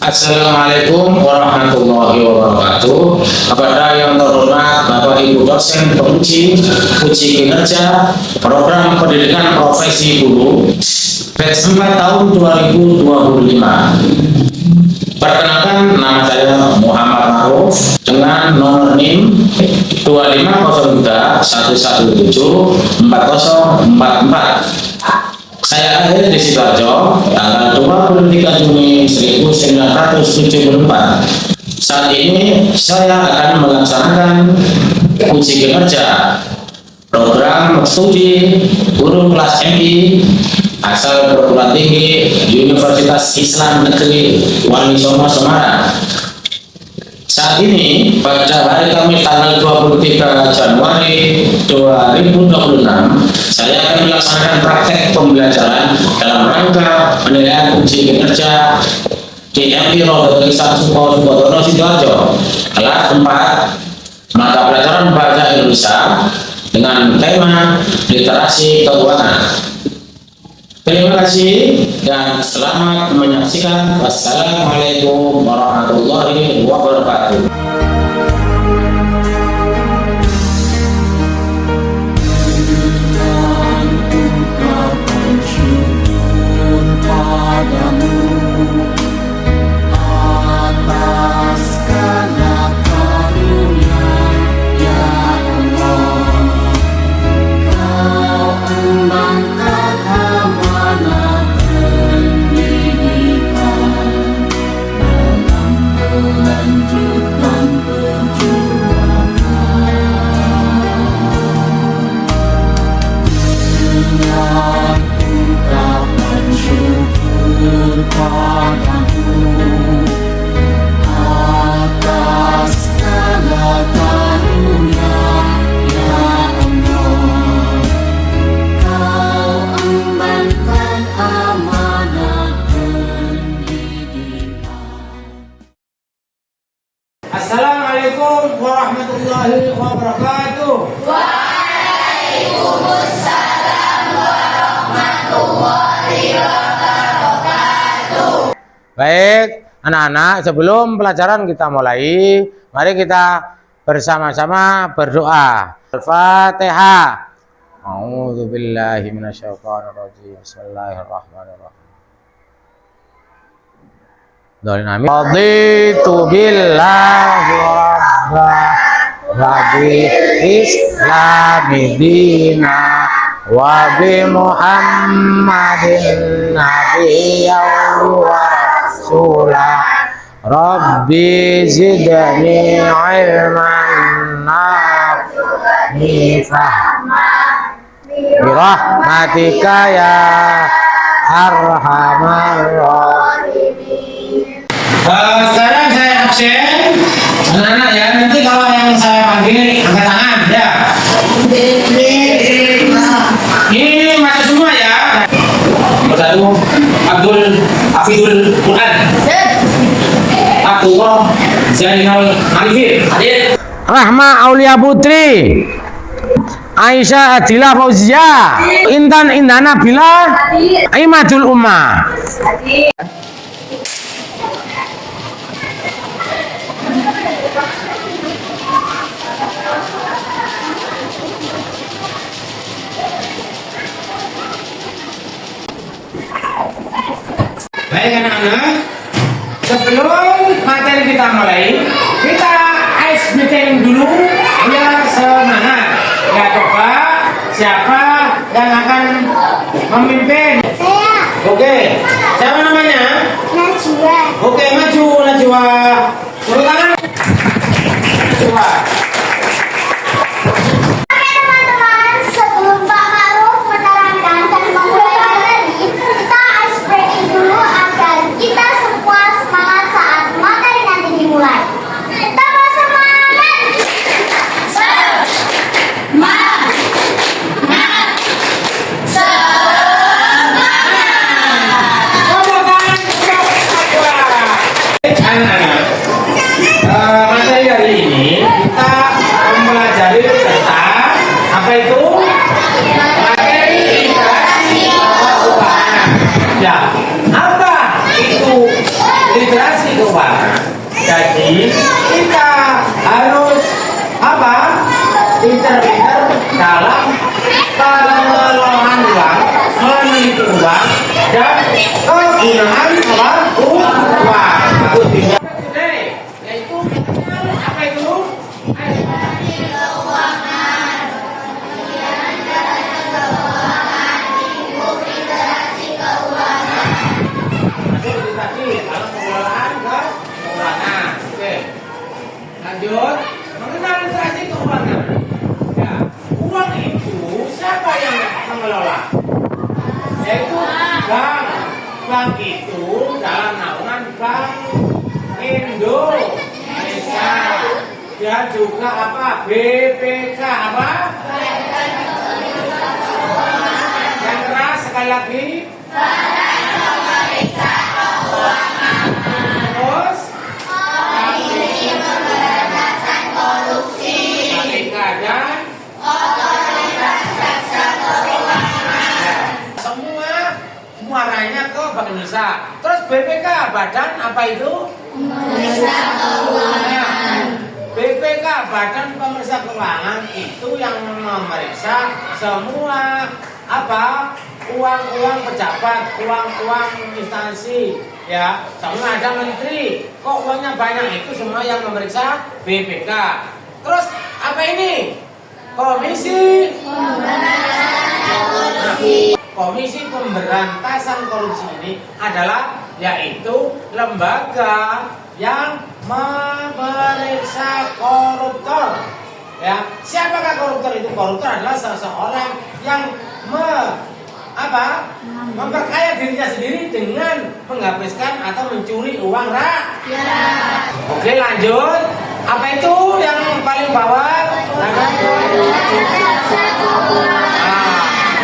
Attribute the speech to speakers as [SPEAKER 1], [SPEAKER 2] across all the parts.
[SPEAKER 1] Assalamualaikum warahmatullahi wabarakatuh. Kepada yang terhormat Bapak Ibu dosen penguji kinerja program pendidikan profesi guru batch 4 tahun 2025. Perkenalkan, nama saya Muhammad Ma'ruf dengan nomor NIM 2503117404. Saya lahir di Sidoarjo tanggal 23 Juni 1974. Saat ini saya akan melaksanakan uji kinerja program studi guru kelas MI asal perguruan tinggi Universitas Islam Negeri Wali Songo Semarang. Saat ini pada hari Kamis tanggal 23 Januari 2026 saya akan melaksanakan praktek pembelajaran dalam rangka penilaian uji kinerja di MI Rodo Tulisan Sukodono Sidoarjo kelas 4 mata pelajaran bahasa Indonesia dengan tema literasi keuangan. Terima kasih dan selamat menyaksikan. Wassalamualaikum warahmatullahi wabarakatuh.
[SPEAKER 2] Assalamualaikum warahmatullahi wabarakatuh.
[SPEAKER 3] Waalaikumsalam warahmatullahi wabarakatuh.
[SPEAKER 2] Baik, anak-anak, sebelum pelajaran kita mulai, mari kita bersama-sama berdoa. Al-Fatihah. A'udzubillahi minasyaitonirrajim. Bismillahirrahmanirrahim. Raditu billahi rabba wa bi islami dina wa bi muhammadin nabiyyan wa rasula rabbi zidni ilman nafi'an bi rahmatika ya arhamar rahimin.
[SPEAKER 1] Sekarang saya absen, anak-anak ya. Nanti kalau yang saya panggil angkat tangan ya. Ini masuk semua ya. Bersatu Abdul Hafidul Quran, Abdullah Zainal Arifin hadir.
[SPEAKER 2] Rahma Aulia Putri, Aisyah Adila Fauzia, Intan Indana Bila, Imadul Ummah.
[SPEAKER 1] Baik anak-anak, sebelum materi kita mulai, kita ice meeting dulu biar semangat. Ya, coba siapa yang akan memimpin?
[SPEAKER 3] Saya.
[SPEAKER 1] Oke, siapa namanya?
[SPEAKER 3] Najwa.
[SPEAKER 1] Oke, maju Najwa. Turun tangan. Najwa.
[SPEAKER 3] Oke teman-teman, sebelum Pak Ma'ruf menerangkan dan memulai materi, kita ice breaking dulu agar kita semua semangat saat materi nanti dimulai. Tambah semangat! Semangat!
[SPEAKER 1] Anak-anak, materi hari ini kita mempelajari tentang apa itu? Materi literasi keuangan. Ya, apa itu literasi
[SPEAKER 2] Jadi kita harus apa? Pinter-pinter dalam pengelolaan uang, meneliti uang, dan kegunaan uang. Yaitu apa itu? Lanjut, mengenal literasi keuangan. Ya, uang itu siapa yang mengelola? Yaitu bank. Bank itu dalam naungan Bank Indonesia. Ya juga apa? BPK apa? Yang keras sekali lagi. Terus dan semua muaranya ke Bank Indonesia. Terus BPK, Badan apa itu? Pemeriksa Keuangan. BPK, Badan Pemeriksa Keuangan itu yang memeriksa semua apa? Uang-uang pejabat, uang-uang instansi, ya. Semua ada menteri. Kok uangnya banyak, itu semua yang memeriksa BPK. Terus apa ini? Komisi Komisi Pemberantasan Korupsi ini adalah yaitu lembaga yang memeriksa koruptor. Ya, siapakah koruptor itu? Koruptor adalah seseorang yang memperkaya dirinya sendiri dengan menghabiskan atau mencuri uang rakyat. Oke, lanjut. Apa itu yang paling bawah?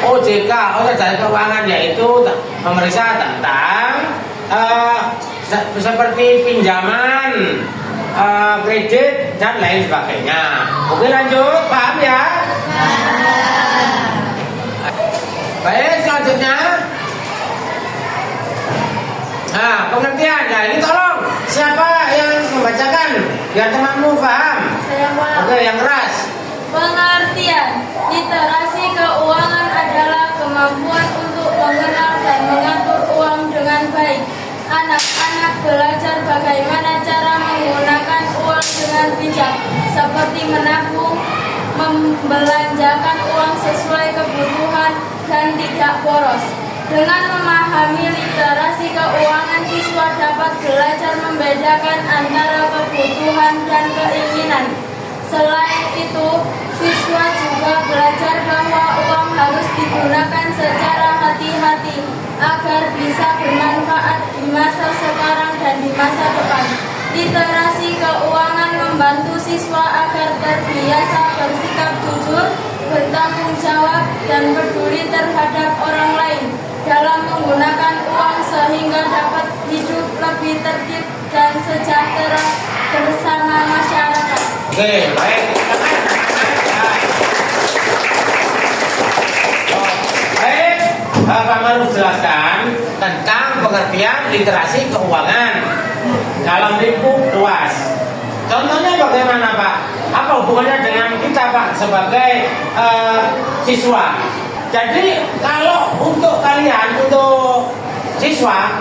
[SPEAKER 2] OJK, Jasa Keuangan, yaitu memeriksa tentang seperti pinjaman, kredit dan lain sebagainya. Oke, lanjut, paham ya? Baik, selanjutnya. Nah, pengertian. Nah, ini tolong siapa yang membacakan biar temanmu paham.
[SPEAKER 4] Saya paham.
[SPEAKER 2] Oke, yang keras.
[SPEAKER 4] Pengertian literasi keuangan adalah kemampuan untuk mengenal dan mengatur uang dengan baik. Anak-anak belajar bagaimana cara menggunakan uang dengan bijak, seperti menabung, membelanjakan uang sesuai kebutuhan, dan tidak boros. Dengan memahami literasi keuangan, siswa dapat belajar membedakan antara kebutuhan dan keinginan. Selain itu, siswa juga belajar bahwa uang harus digunakan secara hati-hati agar bisa bermanfaat di masa sekarang dan di masa depan. Literasi keuangan membantu siswa agar terbiasa bersikap jujur, bertanggung jawab, dan peduli terhadap orang lain dalam menggunakan uang sehingga dapat hidup lebih tertib dan sejahtera bersama masyarakat.
[SPEAKER 2] Oke, baik. Baik, Pak Maruf jelaskan tentang pengertian literasi keuangan dalam lingkup luas. Contohnya bagaimana, Pak? Apa hubungannya dengan kita, Pak, sebagai siswa? Jadi kalau untuk kalian, untuk siswa,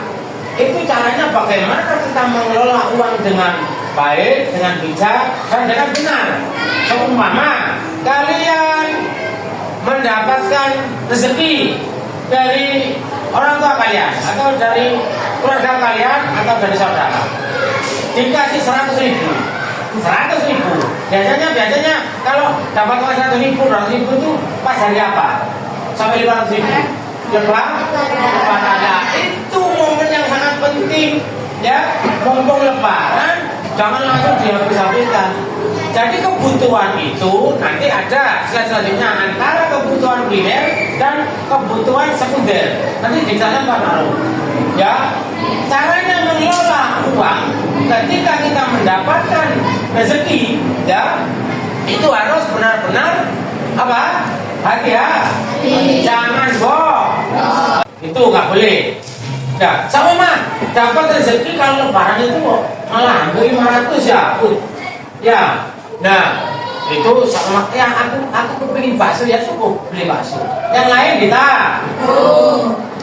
[SPEAKER 2] itu caranya bagaimana kita mengelola uang dengan baik, dengan bijak, dan dengan benar. Seumpama kalian mendapatkan rezeki dari orang tua kalian, atau dari keluarga kalian, atau dari saudara, dikasih 100.000. Biasanya kalau dapat uang 100.000, 200.000 itu pas hari apa? Sampai 500.000. Lebaran. Itu momen yang sangat penting, ya. Mumpung lebaran, jangan langsung dihabis-habiskan. Jadi kebutuhan itu nanti ada selanjutnya antara kebutuhan primer dan kebutuhan sekunder. Nanti di sana Pak Naruh. Ya, caranya mengelola uang ketika kita mendapatkan rezeki, ya, itu harus benar-benar hati-hati. Jangan bohong. Itu nggak boleh. Ya, sama mah dapat rezeki kalau lebaran itu malah hampir 500 ya. Ya, nah itu sama yang aku kepingin bakso ya cukup beli bakso. Yang lain kita.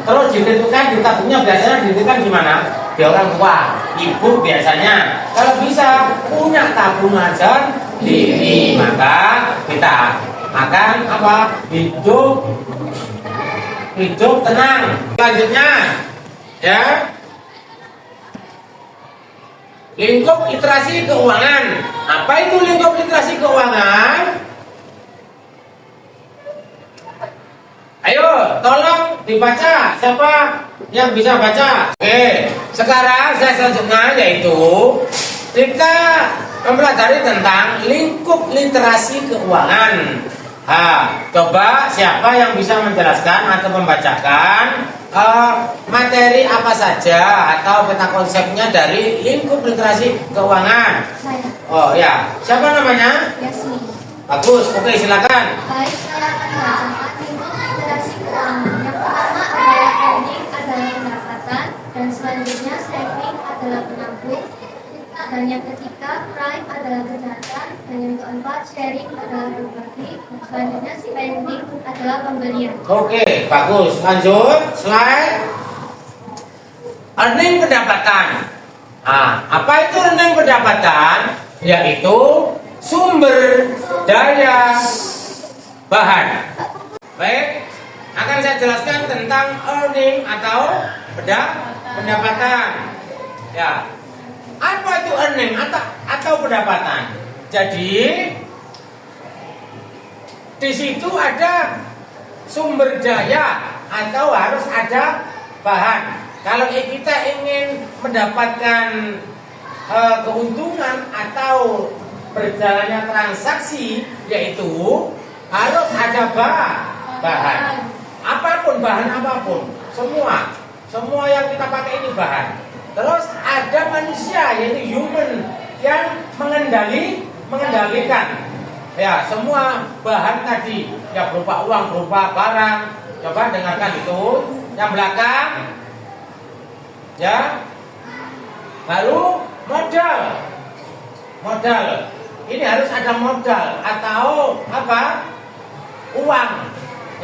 [SPEAKER 2] Terus ditentukan ditabungnya biasanya ditentukan gimana? Di orang tua, ibu biasanya. Kalau bisa punya tabungan sendiri maka kita akan apa? Hidup tenang. Selanjutnya ya, lingkup literasi keuangan. Apa itu lingkup literasi keuangan? Ayo, tolong dibaca. Siapa yang bisa baca? Oke, sekarang saya selanjutnya yaitu kita mempelajari tentang lingkup literasi keuangan. Coba siapa yang bisa menjelaskan atau membacakan materi apa saja atau peta konsepnya dari lingkup literasi keuangan?
[SPEAKER 3] Saya.
[SPEAKER 2] Oh ya, siapa namanya?
[SPEAKER 3] Yasmin.
[SPEAKER 2] Bagus, oke silakan.
[SPEAKER 3] Baik, saya akan membacakan lingkup literasi keuangan. Yang pertama adalah earning adalah pendapatan, dan selanjutnya saving adalah menabung, dan yang ketiga prime adalah kejahatan, dan yang keempat sharing adalah berbagi, dan selanjutnya spending adalah pembelian.
[SPEAKER 2] Oke, bagus. Lanjut, slide. Earning pendapatan. Apa itu earning pendapatan? Yaitu sumber daya bahan. Baik, akan saya jelaskan tentang earning atau pendapatan. Ya, apa itu earning atau pendapatan? Jadi di situ ada sumber daya atau harus ada bahan. Kalau kita ingin mendapatkan keuntungan atau berjalannya transaksi, yaitu harus ada bahan. Apapun, bahan apapun, semua yang kita pakai ini bahan. Terus ada manusia yaitu human yang mengendalikan. Ya, semua bahan tadi ya berupa uang, berupa barang. Coba dengarkan itu. Yang belakang. Ya. Lalu modal. Ini harus ada modal atau apa? Uang.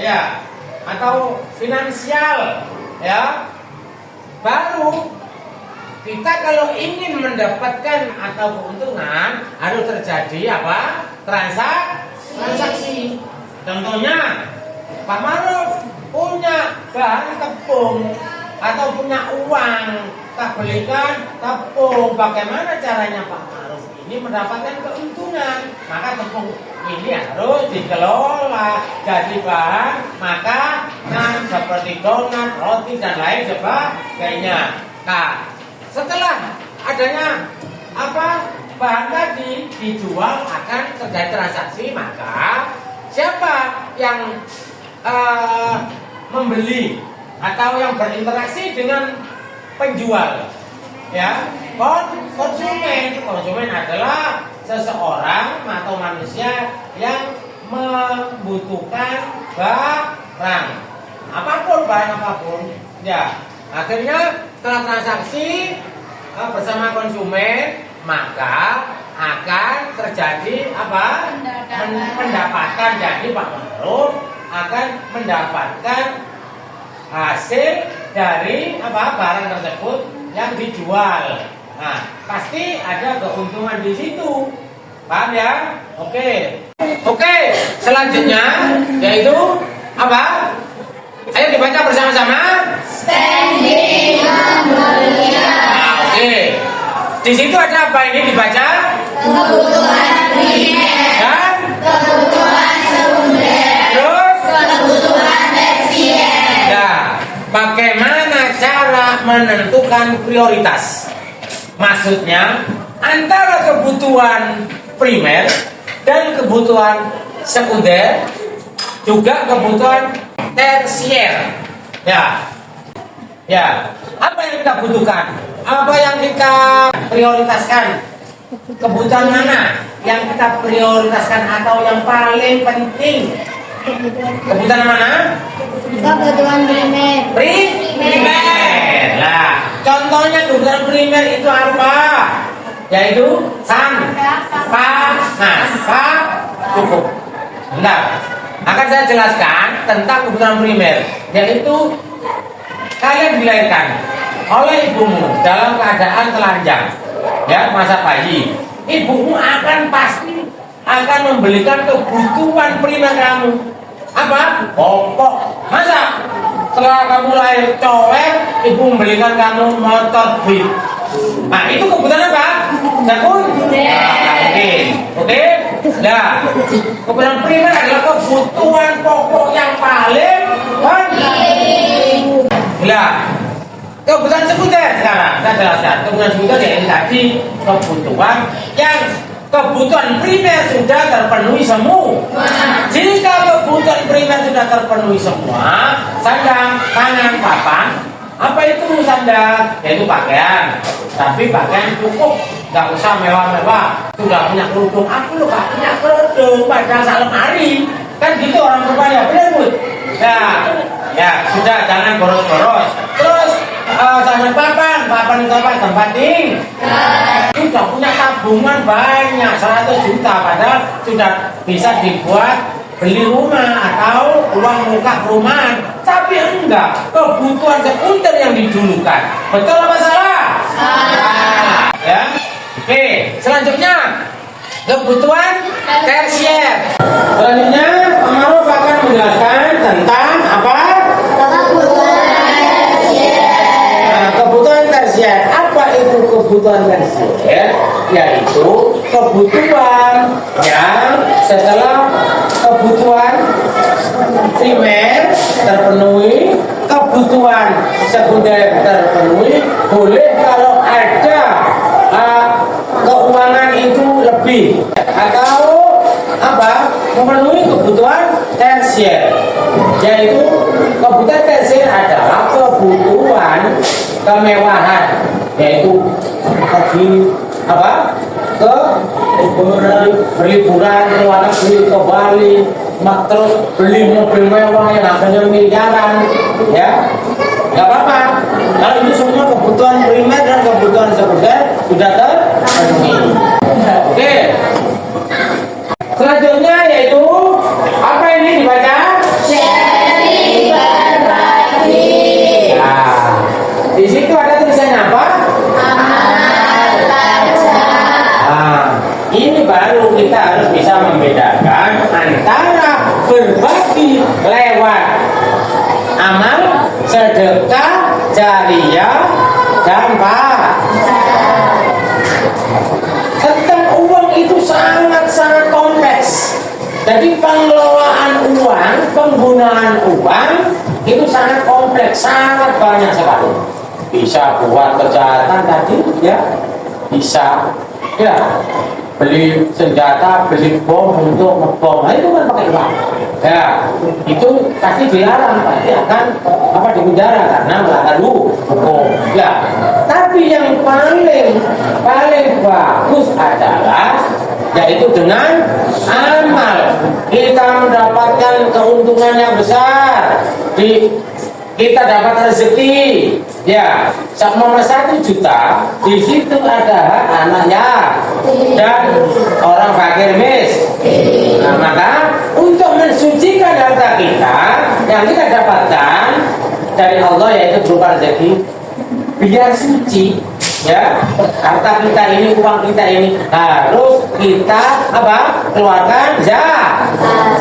[SPEAKER 2] Ya. Atau finansial. Ya. Baru kita kalau ingin mendapatkan atau keuntungan harus terjadi apa? Transaksi. Contohnya Pak Maruf punya bahan tepung atau punya uang, tak belikan tepung. Bagaimana caranya Pak Maruf ini mendapatkan keuntungan? Maka tepung ini harus dikelola jadi bahan makanan seperti donat, roti dan lain sebagainya. Nah, setelah adanya bahan tadi dijual akan terjadi transaksi, maka siapa yang membeli atau yang berinteraksi dengan penjual? Ya, konsumen adalah seseorang atau manusia yang membutuhkan barang apapun. Ya, akhirnya setelah transaksi bersama konsumen, maka akan terjadi apa? Pendapatan. Jadi Pak Maruf akan mendapatkan hasil dari barang tersebut yang dijual. Nah, pasti ada keuntungan di situ. Paham ya? Oke, selanjutnya yaitu apa? Ayo dibaca bersama-sama.
[SPEAKER 3] Spending pembelian.
[SPEAKER 2] Oke. Di situ ada apa ini dibaca?
[SPEAKER 3] Kebutuhan primer
[SPEAKER 2] Dan
[SPEAKER 3] kebutuhan sekunder,
[SPEAKER 2] terus
[SPEAKER 3] kebutuhan tersier.
[SPEAKER 2] ya, bagaimana cara menentukan prioritas? Maksudnya antara kebutuhan primer dan kebutuhan sekunder, juga kebutuhan tersier. Ya, apa yang kita butuhkan? Apa yang kita prioritaskan? Kebutuhan mana yang kita prioritaskan atau yang paling penting? Kebutuhan mana?
[SPEAKER 3] Kebutuhan primer.
[SPEAKER 2] Primer. Nah, primer itu apa? Yaitu cukup. Nah, akan saya jelaskan tentang kebutuhan primer, yaitu kalian dilahirkan oleh ibumu dalam keadaan telanjang, ya, masa bayi. Ibumu pasti akan membelikan kebutuhan primer kamu. Apa? Pokok. Masa setelah kamu lahir colek, ibu membelikan kamu motor Beat. Nah, itu kebutuhan apa? Jakun? Oke? Nah, kebutuhan primer adalah kebutuhan pokok yang paling penting. Nah, kebutuhan sekunder sekarang saya jelaskan. Kebutuhan sekunder yaitu tadi kebutuhan primer sudah terpenuhi semua. Jika kebutuhan primer sudah terpenuhi semua, sandang, pangan, papan, apa itu sandang? Yaitu pakaian. Tapi pakaian cukup, nggak usah mewah-mewah. Sudah punya kerudung, aku loh gak punya kerudung, padahal sak lemari. Kan gitu orang rupanya, benar Bu? Ya sudah, jangan boros-boros. Terus sandang papan itu apa? Tempat tinggal. Sudah punya tabungan banyak 100 juta, padahal sudah bisa dibuat beli rumah atau uang muka perumahan. Tapi enggak, kebutuhan sekunder yang didulukan. Betul apa salah? Salah. Ya. Oke, selanjutnya kebutuhan tersier. Selanjutnya Pak Maruf akan menjelaskan tentang apa? Kebutuhan tersier. Apa itu kebutuhan tersier? Yaitu kebutuhan yang setelah kebutuhan primer terpenuhi, kebutuhan sekunder terpenuhi, boleh kalau ada keuangan itu lebih atau apa memenuhi kebutuhan tersier. Yaitu kebutuhan tersier adalah kebutuhan kemewahan, yaitu pergi apa ke berliburan ke luar negeri, ke Bali, terus beli mobil mewah yang harganya miliaran, ya nggak apa-apa kalau itu semua kebutuhan primer dan kebutuhan sekunder sudah terpenuhi. Oke, selanjutnya yaitu apa ini dibaca? Sharing berbagi. Nah, di situ ada tulisannya apa? Ini baru kita harus bisa membedakan antara berbagi lewat amal, sedekah, jariyah, dan tentang uang itu sangat-sangat kompleks. Jadi pengelolaan uang, penggunaan uang itu sangat kompleks, sangat banyak sekali. Bisa buat kejahatan tadi, ya, bisa, ya. Beli senjata, beli bom untuk ngebom, nah itu kan pakai uang. Ya, itu pasti dilarang, pasti akan dipenjara karena melanggar hukum. Ya, tapi yang paling bagus adalah yaitu dengan amal kita mendapatkan keuntungan yang besar, kita dapat rezeki, ya, sama 1 juta di situ ada hak anaknya dan orang fakir miskin. Nah, maka untuk mensucikan harta kita yang kita dapatkan dari Allah yaitu berupa rezeki, biar suci, ya, harta kita ini, uang kita ini harus kita keluarkan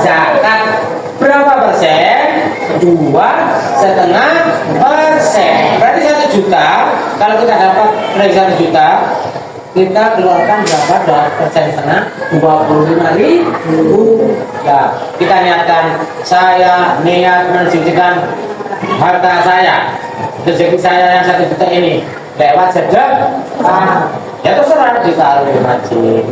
[SPEAKER 2] zakat. Berapa persen? 2,5%. Berarti 1 juta. Kalau kita dapat dari 1 juta, kita keluarkan berapa persen? 25.000. Ya, kita niatkan, saya niat mensucikan harta saya, rezeki saya yang 1 juta ini lewat sedekah. Ya terserah ditaruh di masjid.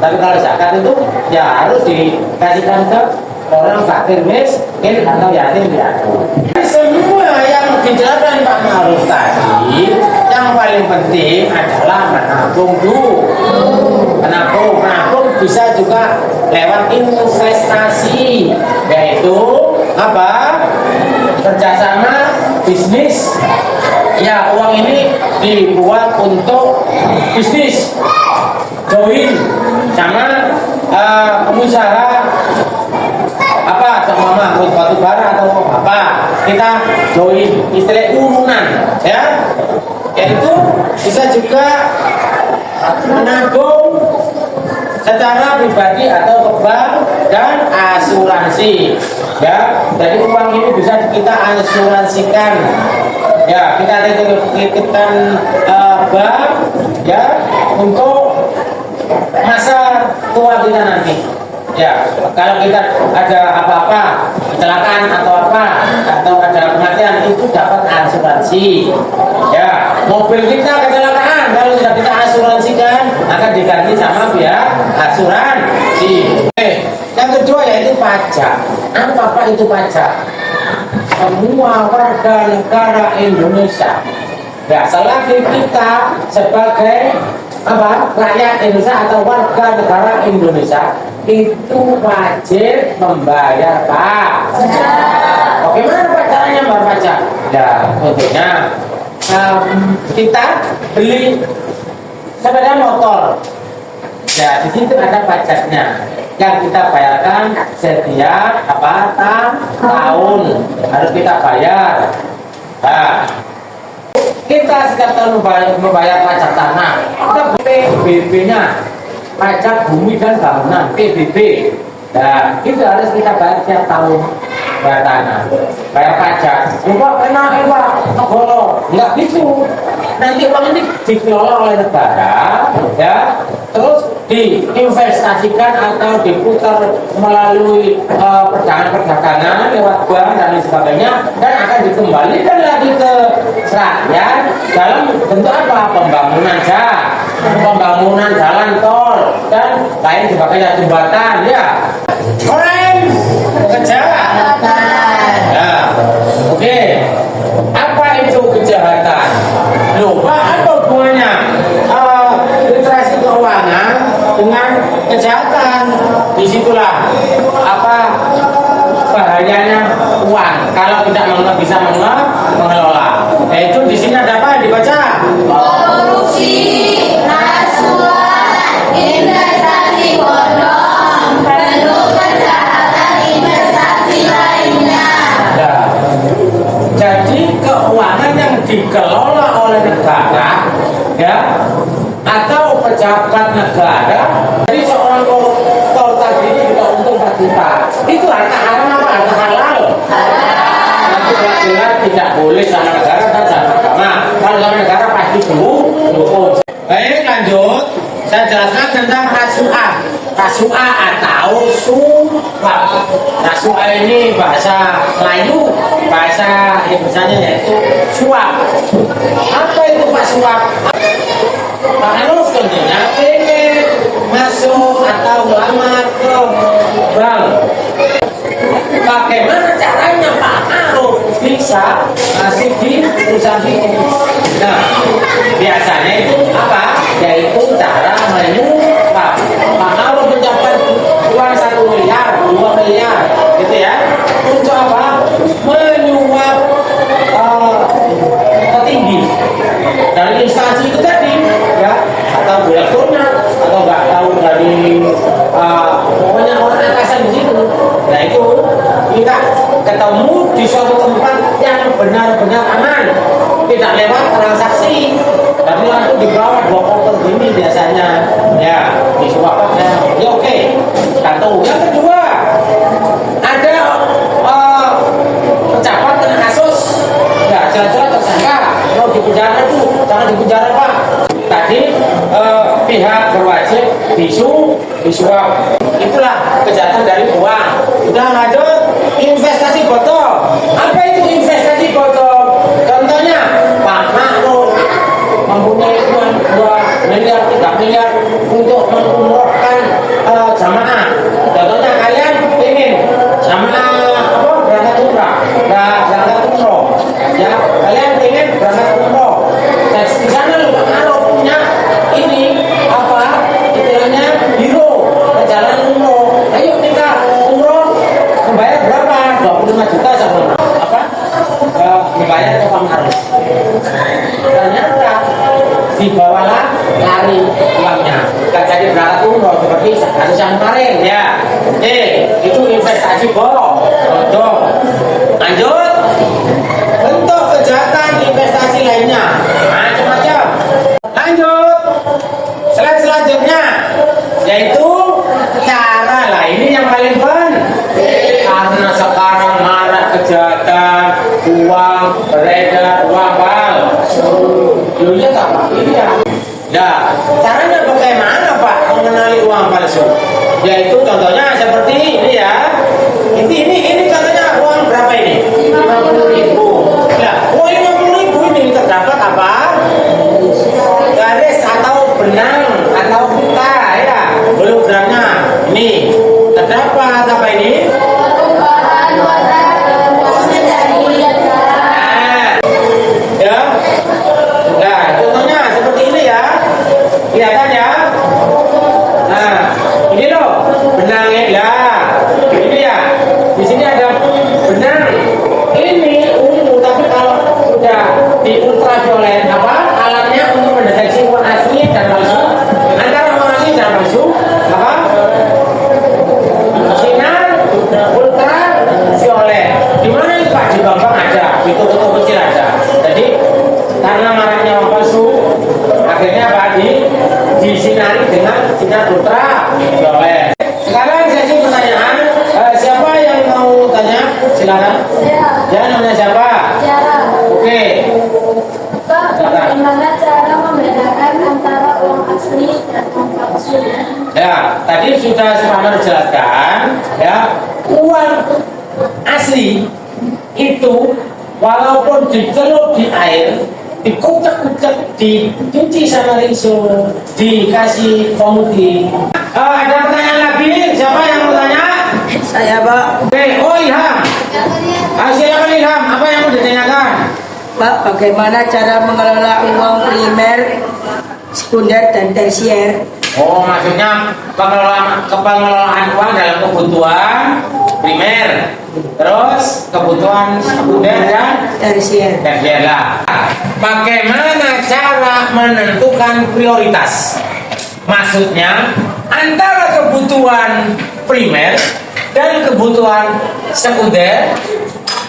[SPEAKER 2] Tapi kalau zakat itu ya harus dikasihkan ke orang fakir miskin atau yatim piatu. Semua yang dijelaskan Pak Maruf tadi, yang paling penting adalah menabung dulu. Menabung bisa juga lewat investasi, yaitu kerjasama bisnis. Ya, uang ini dibuat untuk bisnis, join sama pengusaha apa sama mangkut batu bara atau apa, kita join istilah urunan ya, yaitu bisa juga menabung secara pribadi atau ke bank dan asuransi ya. Jadi uang ini bisa kita asuransikan ya, kita titipkan bank ya untuk masa tua kita nanti ya. Kalau kita ada apa-apa kecelakaan atau apa atau ada kematian, itu dapat asuransi ya. Mobil kita kecelakaan, kalau sudah kita asuransikan akan diganti sama pihak asuransi. Yang kedua yaitu pajak. Apa itu pajak? Semua warga negara Indonesia, ya selagi kita sebagai apa rakyat Indonesia atau warga negara Indonesia itu wajib membayar pajak. Bagaimana Pak caranya membayar pajak? Ya tentunya kita beli sepeda motor, ya di situ ada pajaknya yang kita bayarkan setiap tahun harus kita bayar. Nah, kita setiap tahun membayar pajak tanah, kita PBB-nya, pajak bumi dan bangunan PBB. Nah, itu harus kita bayar setiap tahun, bayar tanah, bayar pajak. Coba kena negara, nggak gitu. Nanti uang ini dikelola oleh negara, ya, terus diinvestasikan atau diputar melalui perdagangan lewat bank dan lain sebagainya, dan akan dikembalikan lagi ke rakyat dalam bentuk apa? Pembangunan jalan tol dan lain sebagainya, jembatan ya. Keren kejahatan. Ya, oke. Apa itu kejahatan? Lupa apa hubungannya literasi keuangan dengan kejahatan? Disitulah apa bahayanya uang kalau tidak bisa mengelola. Yaitu di sini ada apa yang dibaca?
[SPEAKER 3] Korupsi, rasuah, investasi bodong, bentuk kejahatan investasi lainnya.
[SPEAKER 2] Ya. Jadi keuangan yang dikelola oleh negara ya atau pejabat negara, jadi seorang koruptor tadi juga untung 4 juta, itu harta haram apa harta halal? Nanti jelas tidak boleh sama negara dan sama agama. Kalau sama negara pasti dulu. Baik, lanjut. Saya jelaskan tentang rasuah. Rasuah atau suap. Rasuah ini bahasa Melayu, bahasa Indonesianya yaitu suap. Apa itu Pak suap? Pak Aruf tentunya pengen masuk atau melamar ke bank. Bagaimana caranya Pak Aruf bisa masih di perusahaan itu? Nah, biasanya itu apa? Yaitu cara menyuap. Pak Aruf mendapat uang 1 miliar, 2 miliar, gitu ya. Untuk apa? Menyuap petinggi dari instansi itu tadi, ya, atau direkturnya, atau nggak tahu dari pokoknya orang atasan di situ. Nah itu kita ketemu di suatu tempat yang benar-benar aman, tidak lewat transaksi, tapi langsung dibawa 2 koper gini biasanya, ya disuap aja, ya oke. Satu. Yang kedua, ada pejabat kena kasus, ya jelas-jelas tersangka, kalau di penjara itu jangan di penjara Pak. Tadi pihak berwajib disuap. Itulah kejahatan dari uang. Udah lanjut, investasi botol. Apa itu investasi botol? Contohnya Pak Makro mempunyai uang 2 miliar, 3 miliar untuk mengumrohkan jamaah. Contohnya kalian ingin jamaah berangkat umrah, berangkat umroh, ya kalian ingin berangkat umroh. Dan di sana lu Pak Makro punya ini apa istilahnya biro perjalanan umroh. Ayo kita umroh membayar berapa? 25 juta sama apa? kasus yang kemarin ya. Itu investasi bodong. Lanjut, bentuk kejahatan investasi lainnya macam-macam. Lanjut, slide selanjutnya yaitu cara lah, ini yang paling penting karena sekarang marak kejahatan uang beredar, uang palsu. Dulunya apa? Ini ya. Nah, caranya bagaimana Pak mengenali uang palsu? Yaitu contohnya seperti ini ya. Ini contohnya uang berapa ini? 50.000. Ya, uang 50.000 ini terdapat apa? Garis atau benang atau pita ya. Hologramnya ini terdapat apa ini? Ya. Nah, contohnya seperti ini ya. Kelihatan ya? Nah, ini loh benangnya ya. Ini ya. Di sini ada benang. Ini ungu, tapi kalau sudah di ultraviolet apa? Alatnya untuk mendeteksi uang asli dan palsu. Antara uang asli dan palsu apa? Sinar ultraviolet. Di mana itu Pak? Di bank ada, di toko-toko kecil ada. Jadi karena maraknya uang palsu, akhirnya apa? Disinari dengan sinar ultraviolet. Sekarang sesi pertanyaan. Siapa yang mau tanya? Silakan. Ya, namanya siapa? Oke.
[SPEAKER 4] Pak, bagaimana cara membedakan antara uang asli dan uang palsu?
[SPEAKER 2] Ya, tadi sudah Pak jelaskan ya, uang asli itu walaupun dicelup di air, dikucek-kucek, dicuci sama rinso, dikasih pemutih. Ada pertanyaan lagi? Siapa yang mau tanya?
[SPEAKER 5] Saya Pak.
[SPEAKER 2] Oke, oh Ilham. Silakan Ilham, apa yang mau ditanyakan?
[SPEAKER 5] Pak, bagaimana cara mengelola uang primer, sekunder, dan tersier?
[SPEAKER 2] Oh, maksudnya pengelolaan uang dalam kebutuhan primer, terus kebutuhan sekunder dan
[SPEAKER 5] Tersier.
[SPEAKER 2] lah. Bagaimana cara menentukan prioritas? Maksudnya antara kebutuhan primer dan kebutuhan sekunder,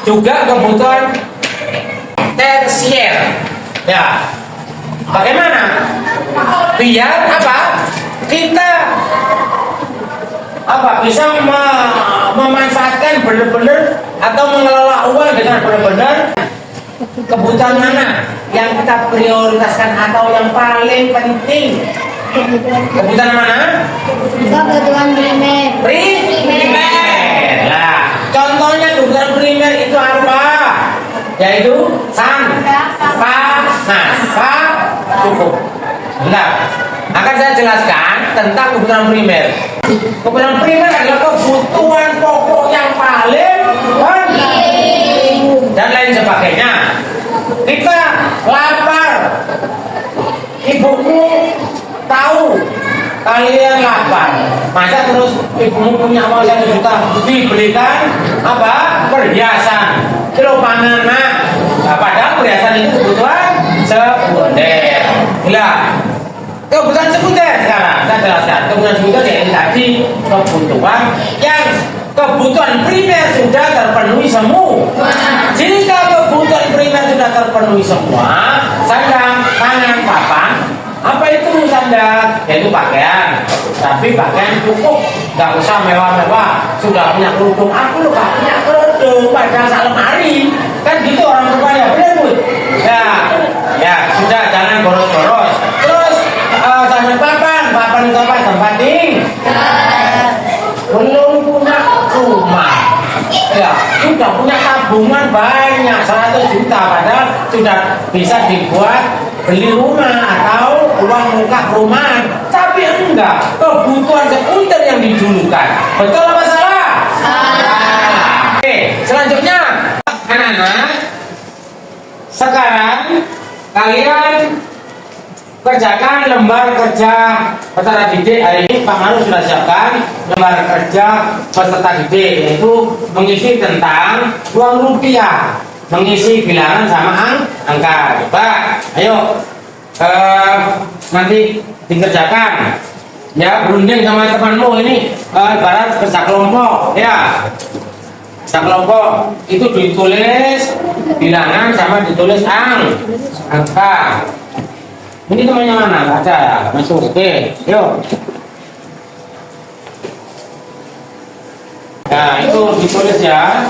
[SPEAKER 2] juga kebutuhan tersier. Ya, bagaimana? Biar apa? Kita bisa memanfaatkan benar-benar atau mengelola uang dengan benar-benar. Kebutuhan mana yang kita prioritaskan atau yang paling penting? Kebutuhan mana?
[SPEAKER 3] Kebutuhan primer.
[SPEAKER 2] Primer. Nah, contohnya kebutuhan primer itu apa? Yaitu cukup. Nah, akan saya jelaskan tentang kebutuhan primer. Kebutuhan primer adalah kebutuhan pokok yang paling penting dan lain sebagainya. Kita lapar, ibumu tahu kalian lapar, masa terus ibumu punya uang 1 juta dibelikan apa? Perhiasan, kilo pangan nak. Nah, padahal perhiasan itu kebutuhan sekunder. Nah, kebutuhan sekunder sekarang saya jelaskan. Kebutuhan sekunder yang tadi kebutuhan primer sudah terpenuhi semua. Jika kebutuhan primer sudah terpenuhi semua, sandang, pangan, papan, apa itu sandang? Yaitu pakaian. Tapi pakaian cukup, nggak usah mewah-mewah. Sudah punya kerudung, aku loh nggak punya kerudung, padahal sak lemari. Kan gitu orang tuanya, benar Bu? Ya sudah, jangan boros-boros. Terus sandang papan itu apa? Tempat tinggal. Belum punya rumah, ya sudah punya tabungan banyak 100 juta, padahal sudah bisa dibuat beli rumah atau uang muka perumahan, tapi enggak, kebutuhan sekunder yang didulukan. Betul apa salah? Salah. Oke, selanjutnya anak-anak, sekarang kalian kerjakan lembar kerja peserta didik. Hari ini Pak Maru sudah siapkan lembar kerja peserta didik, yaitu mengisi tentang uang rupiah, mengisi bilangan sama angka. Coba, ayo nanti dikerjakan. Ya, berunding sama temanmu ini ibarat kerja kelompok, ya. Kerja kelompok itu ditulis bilangan sama ditulis angka. Ini temannya mana? Nggak ada ya? Masuk. Oke, yuk. Nah, itu ditulis ya.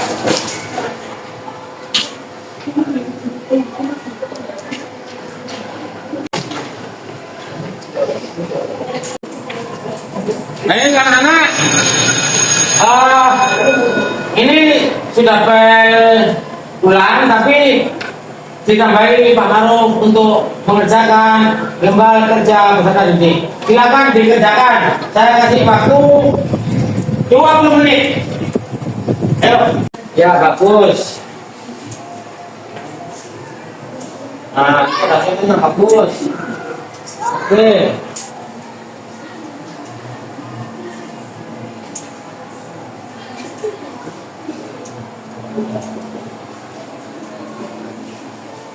[SPEAKER 2] Baik anak-anak, ini sudah bulan tapi ditambahi Pak Maruf untuk mengerjakan lembar kerja peserta didik. Silakan dikerjakan. Saya kasih waktu 20 menit. Ayo. Ya bagus. Nah, itu bagus. Oke.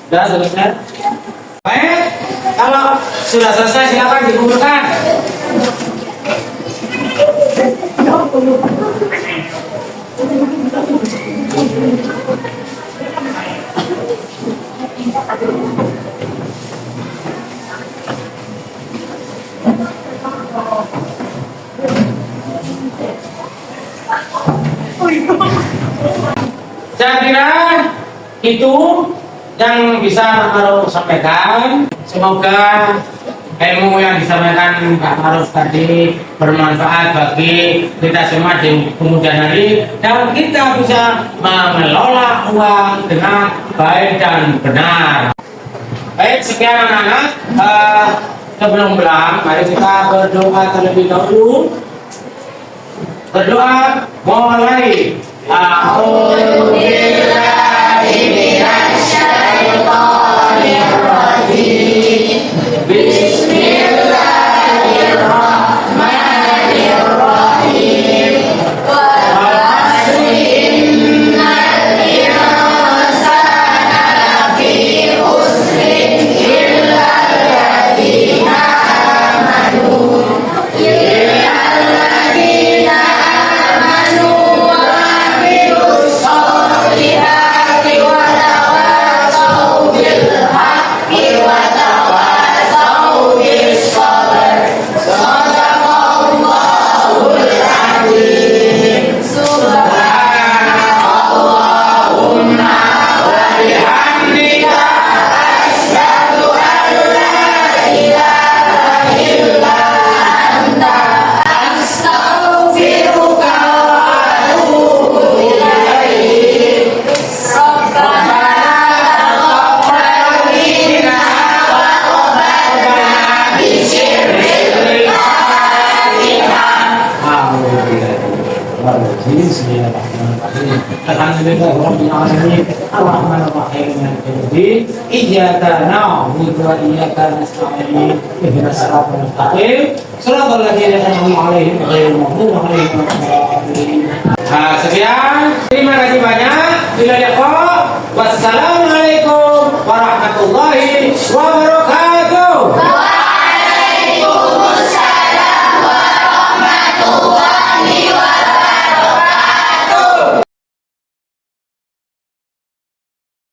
[SPEAKER 2] Sudah selesai? Baik, kalau sudah selesai silakan dikumpulkan. Saya kira itu yang bisa Pak Maruf sampaikan. Semoga ilmu yang disampaikan Pak Maruf tadi bermanfaat bagi kita semua di kemudian hari dan kita bisa mengelola uang dengan baik dan benar. Baik, sekian anak-anak. Sebelum pulang, mari kita berdoa terlebih dahulu. Berdoa mulai. Iyyaka na'budu wa iyyaka nasta'in ihdinas siratal mustaqim siratal ladzina an'amta 'alaihim ghairil maghdubi 'alaihim waladdallin.